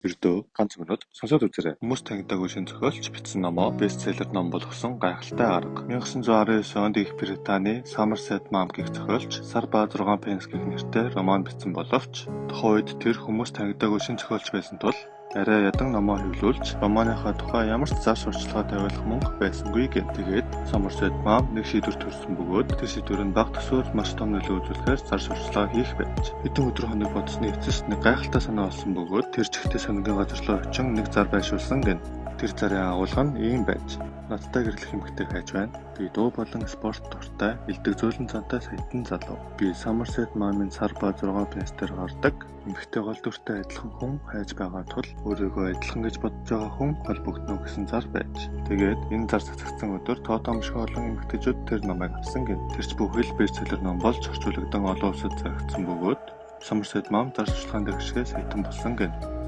Ердөө ганц минут сонсоод үзээрэй. Хүмүүс танигдаагүй шинэ зохиолч бичсэн номоо бестселлер ном болгосон гайхалтай арга. 1919 онд Их Британий Somerset Maugham гэх зохиолч Сар ба 6 пенс гэх нэртэй роман бичсэн боловч тухайн үед тэр хүмүүс танигдаагүй шинэ зохиолч байсан тул арай ядан номоо хэвлүүлж романыхаа тухай ямар ч зар сурталчилгаа тавиулах мөнгө байсангүй гэн. Тэгээд Somerset Maugham нэг шийдвэр төрсөн бөгөөд тэр шийдвэр нь баг төсөөр маш том нөлөө үзүүлэхээр зар сурталчилгаа хийх байж. Хэдэн өдөр хоног бодсны эцэст нэг гайхалтай санаа олсон бөгөөд тэр чигтээ сонингийн газар руу очин нэг зар байшуулсан гэн. Тэр зарын агуулга нь ийм байж. Надтай гэрлэх эмэгтэй хайж байна. Би дуу болон спорт дуртай, элдэг зөөлөн цантай саятан залуу. Би Somerset Maugham-ын Сар ба 6 пенс дээр гардаг. Эмэгтэй гол дүртэй адилхан хүн хайж байгаа тул өөрийгөө адилхан гэж бодож байгаа хүн холбогдно гэсэн зар байж. Тэгээд энэ зар цацагдсан өдөр тоотомшгүй олон эмэгтэйчүүд тэр номыг авсан гэн. Тэрч бүхэл бестселлер ном болж орчуулагдсан олон улсад зарагдсан бөгөөд Somerset Maugham зар сурталчилгааны гишгээс хитэн болсон гэн.